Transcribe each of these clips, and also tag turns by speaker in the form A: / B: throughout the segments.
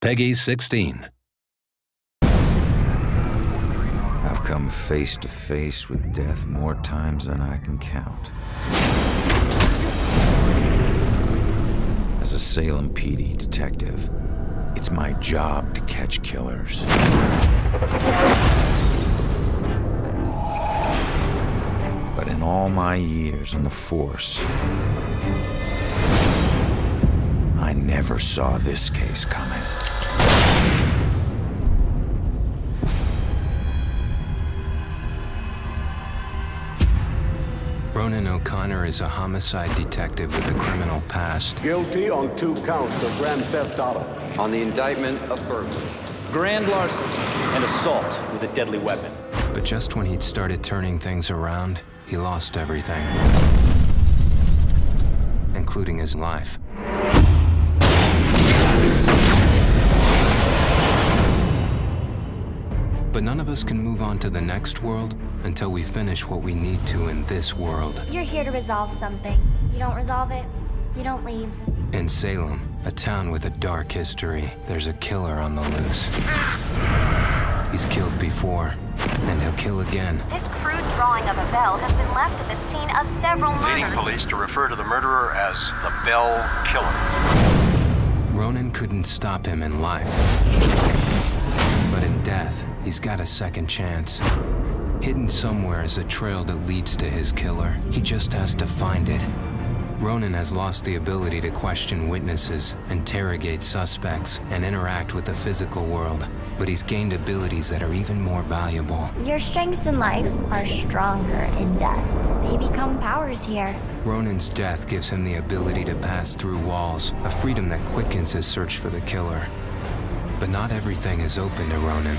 A: Peggy 16.
B: I've come face to face with death more times than I can count. As a Salem PD detective, it's my job to catch killers. But in all my years on the force, I never saw this case coming.
C: Ronan O'Connor is a homicide detective with a criminal past.
D: Guilty on 2 counts of grand theft auto.
E: On the indictment of burglary,
F: grand larceny, and assault with a deadly weapon.
C: But just when he'd started turning things around, he lost everything, including his life. But none of us can move on to the next world until we finish what we need to in this world.
G: You're here to resolve something. You don't resolve it, you don't leave.
C: In Salem, a town with a dark history, there's a killer on the loose. He's killed before, and he'll kill again.
H: This crude drawing of a bell has been left at the scene of several murders.
I: Leading police to refer to the murderer as the Bell Killer.
C: Ronan couldn't stop him in life. But in death, he's got a second chance. Hidden somewhere is a trail that leads to his killer. He just has to find it. Ronan has lost the ability to question witnesses, interrogate suspects, and interact with the physical world. But he's gained abilities that are even more valuable.
G: Your strengths in life are stronger in death. They become powers here.
C: Ronan's death gives him the ability to pass through walls, a freedom that quickens his search for the killer. But not everything is open to Ronan.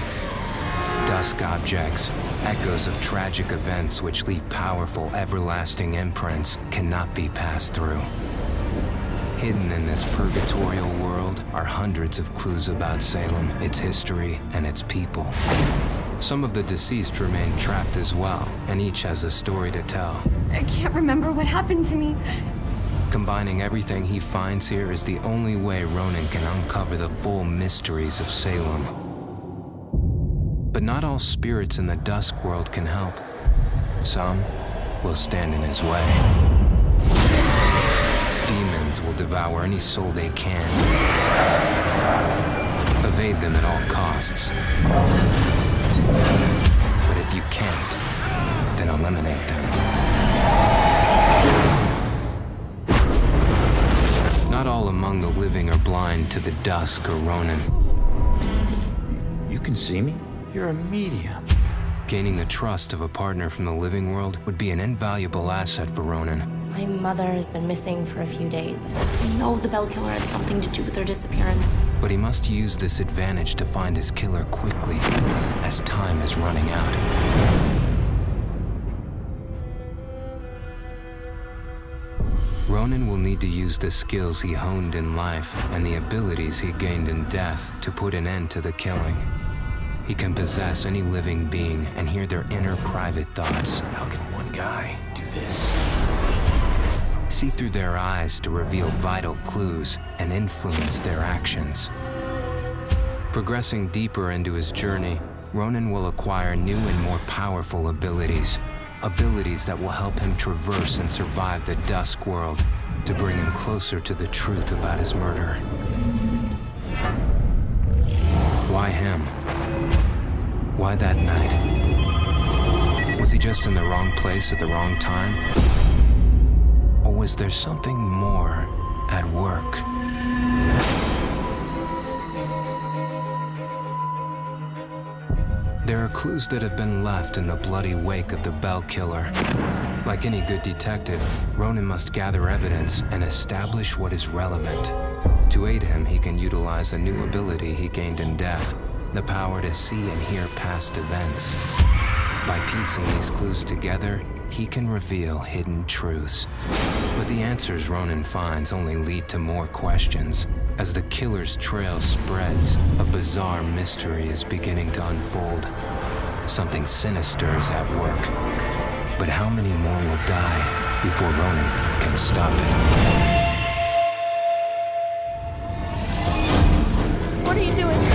C: Dusk objects, echoes of tragic events which leave powerful, everlasting imprints, cannot be passed through. Hidden in this purgatorial world are hundreds of clues about Salem, its history, and its people. Some of the deceased remain trapped as well, and each has a story to tell.
J: I can't remember what happened to me.
C: Combining everything he finds here is the only way Ronan can uncover the full mysteries of Salem. But not all spirits in the dusk world can help. Some will stand in his way. Demons will devour any soul they can. Evade them at all costs. But if you can't, then eliminate them. Not all among the living are blind to the dusk or Ronan.
B: You can see me? You're a medium.
C: Gaining the trust of a partner from the living world would be an invaluable asset for Ronan.
J: My mother has been missing for a few days. I know the Bell Killer had something to do with her disappearance.
C: But he must use this advantage to find his killer quickly, as time is running out. Ronan will need to use the skills he honed in life and the abilities he gained in death to put an end to the killing. He can possess any living being and hear their inner private thoughts.
B: How can one guy do this?
C: See through their eyes to reveal vital clues and influence their actions. Progressing deeper into his journey, Ronan will acquire new and more powerful abilities. Abilities that will help him traverse and survive the dusk world to bring him closer to the truth about his murder. Why him? Why that night? Was he just in the wrong place at the wrong time? Or was there something more at work? There are clues that have been left in the bloody wake of the Bell Killer. Like any good detective, Ronan must gather evidence and establish what is relevant. To aid him, he can utilize a new ability he gained in death, the power to see and hear past events. By piecing these clues together, he can reveal hidden truths. But the answers Ronan finds only lead to more questions. As the killer's trail spreads, a bizarre mystery is beginning to unfold. Something sinister is at work. But how many more will die before Ronan can stop it?
J: What What are you doing?